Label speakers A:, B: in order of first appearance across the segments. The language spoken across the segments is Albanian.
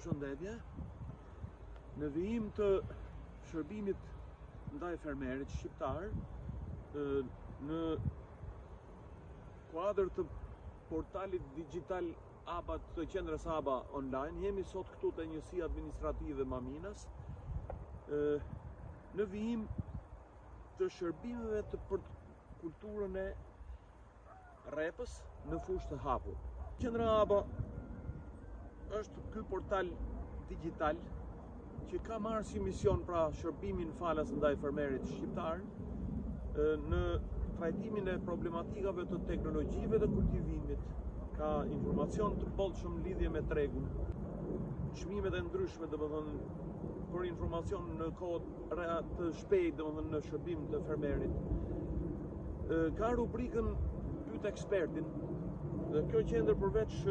A: Përshëndetje. Në vijim të shërbimit ndaj fermerit shqiptar, në kuadër të portalit digital ABA të qendrës ABA online, jemi sot këtu te njësia administrative Maminas, në vijim të shërbimeve për kulturën e rrepës në fushë të hapur. Qendra ABA është ky portal digital që ka marrë si mision pra shërbimin falas ndaj fermerit shqiptar në trajtimin e problematikave të teknologjive dhe kultivimit, ka informacion të bollshëm në lidhje me tregun, çmimet e ndryshme, domethënë për informacion në kohë të shpejtë, domethënë në shërbim të fermerit. Ka rubrikën Pyet ekspertin, dhe kjo qendër përveç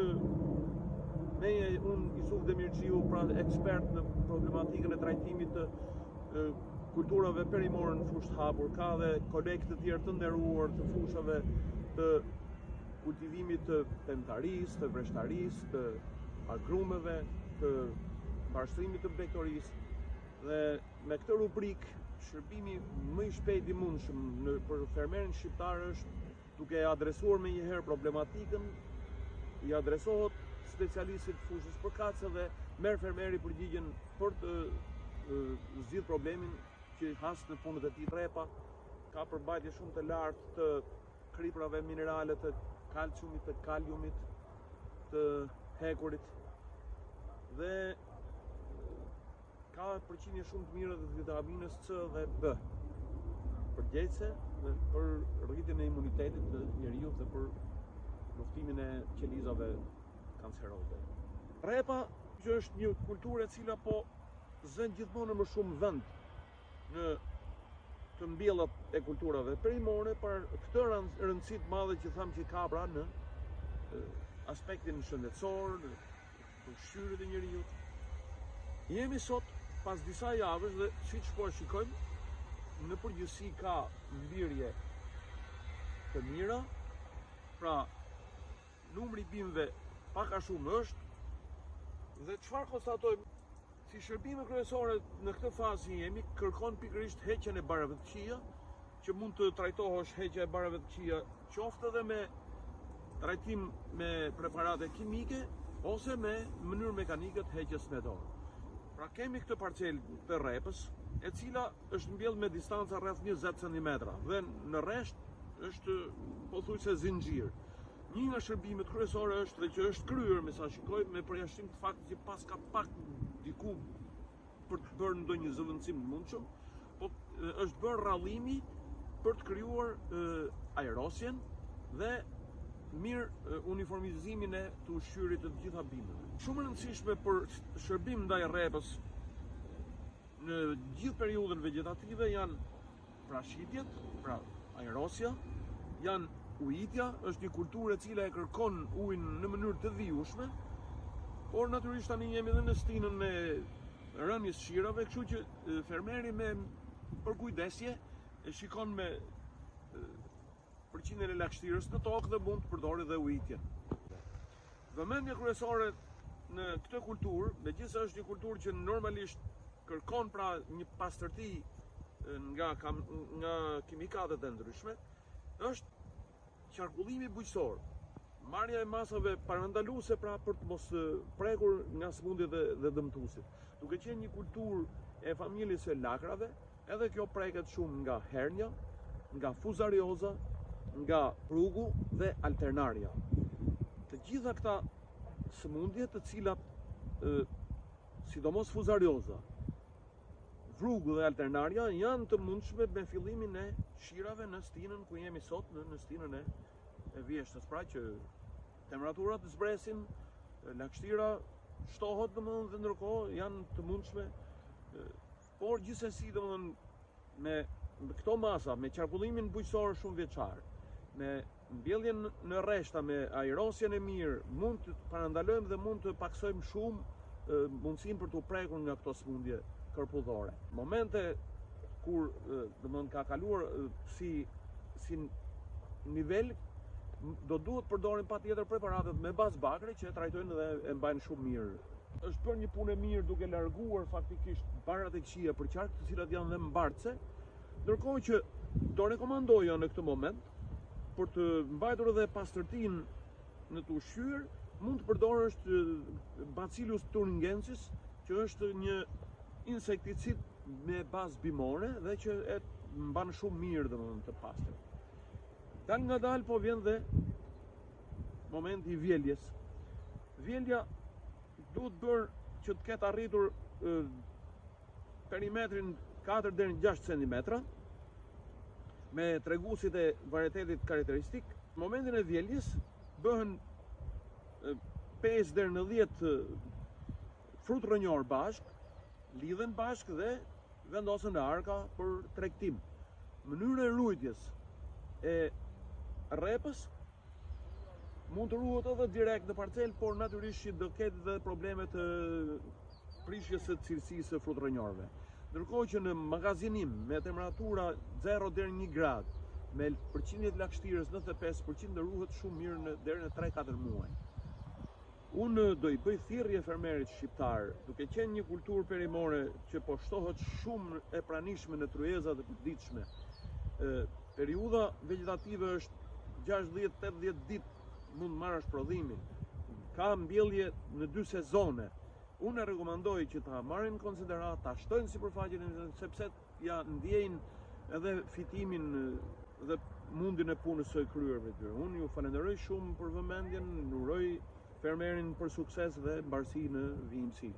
A: unë Isuf Demirçiu, pra ekspert në problematikën e trajtimit të kulturave perimore në fushë të hapur, ka dhe kolegë të tjerë të nderuar të fushave të kultivimit të pemtarisë, të vreshtarisë, të agrumeve, të bashkërimit të bektorisë, dhe me këtë rubrik shërbimi më i shpejt i mundshëm për fermerin shqiptar është duke adresuar me njëherë problematikën, i adresohet specialistit fushës përkatëse dhe merr fermeri përgjigjen për të zgjidhur problemin që has në punët e tij rrepa, ka përmbajtje shumë të lartë të kriprave minerale, të kalciumit, të kaliumit, të hekurit, dhe ka përqindje shumë të mira të vitaminës C dhe B, përgjegjëse dhe për rritjen e imunitetit të njeriut dhe për luftimin e qelizave kanceroze. Rrepa që është një kulturë e cila po zën gjithmonë më shumë vend në të mbjellat e kulturave perimore, për këtë rëndësi të madhe që tham që ka pra në aspektin shëndetësor, në ushqyerjet e njeriut. Jemi sot pas disa javësh dhe siç po shikojmë, në përgjithësi ka mbirje të mira, pra numri i bimëve pak a shumë është, dhe çfarë konstatojmë? Si shërbime kryesore në këtë fazë jemi, kërkon pikërisht heqjen e barave të këqija, që mund të trajtohesh heqja e barave të këqija qoftë edhe me trajtim me preparate kimike ose me mënyrë mekanike të heqjes me dorë. Pra kemi këtë parcelë të rrepës, e cila është mbjellë me distanca rreth 20 cm dhe në rresht është pothuajse zinxhir. Një nga shërbimet kryesore është dhe që është kryer, me sa shikoj, me përjashtim të faktit që pas ka pak diku për të bërë ndonjë zëvendësim të mundshëm, po është bërë rrallimi për të krijuar aerosjen dhe mirë uniformizimin e të ushqyerit të gjitha bimëve. Shumë e rëndësishme për shërbim ndaj rrepës në gjithë periudhën vegetative janë prashitjet, pra aerosja, janë ujitja, është një kulturë e cila e kërkon ujin në mënyrë të dhijushme, por natyrisht tani jemi edhe në stinën e rënies qirave, kështu që fermeri me përkujdesje e shikon me përqindjen e lagështirës në tokë dhe mund të përdorë edhe ujitjen. Vëmendja kryesore në këtë kulturë, megjithëse është një kulturë që normalisht kërkon pra një pastërti nga kimikatet e ndryshme, është qarkullimi bujqësor, marrja e masave parandaluese pra për të mos prekur nga sëmundjet dhe dëmtuesit. Duke qenë një kulturë e familjes së lakrave, edhe kjo preket shumë nga hernja, nga fuzarioza, nga prugu dhe alternaria. Të gjitha këta sëmundje të cilat, sidomos fuzarioza, prugu dhe alternaria, janë të mundshme me fillimin e qirave në stinën ku jemi sot, në stinën e vjeshtës, pra që temperaturat zbresin, lagështira shtohet domethënë dhe ndërkohë janë të mundshme, por gjithsesi domethënë me këto masa, me qarkullimin bujqësor shumë vjeçar, me mbjelljen në rreshta, me aerosjen e mirë, mund të parandalojmë dhe mund të paksojmë shumë mundësinë për të prekur nga këto sëmundje kërpudhore. Momente kur domethënë ka kaluar si nivel, do duhet përdorin patjetër preparatet me bazë bakri që e trajtojnë dhe e mbajnë shumë mirë është bërë një punë e mirë duke larguar faktikisht barat e këqija për qark, të cilat janë dhe mbartse, ndërkohë që do rekomandoja në këtë moment për të mbajtur edhe pastërtinë në të ushqyer, mund të përdorësh Bacillus thuringiensis, që është një insekticid me bazë bimore dhe që e mban shumë mirë domethënë të pastër. Dal nga dal po vjen dhe momenti i vjeljes. Vjelja duhet bërë që të ketë arritur perimetrin 4 deri në 6 cm me treguesit e varietetit karakteristik. Në momentin e vjeljes bëhen 5 deri në 10 frut rrënjor bashk, lidhen bashk dhe vendosen në arka për tregtim. Mënyra e ruajtjes e rrepës mund të ruhet edhe direkt në parcel, por natyrisht që do ketë dhe probleme të prishjes së cilësisë së frut rrënjorëve. Ndërkohë që në magazinim me temperatura 0 deri në 1 gradë, me përqindje të lagështirës 95%, ruhet shumë mirë deri në 3-4 muaj. Unë do i bëj thirrje fermerit shqiptar, duke qenë një kulturë perimore që po shtohet shumë e pranishme në tryezat e përditshme. Periudha vegetative është 60-80 ditë, mund marrësh prodhimin. Ka mbjellje në 2 sezone. Unë e rekomandoj që ta marrin në konsiderat, ta shtojnë sipërfaqen, sepse ja ndjejnë edhe fitimin dhe mundin e punës së kryer me tyre. Unë ju falenderoj shumë për vëmendjen, uroj fermerin për sukses dhe mbarësi në vijimësi.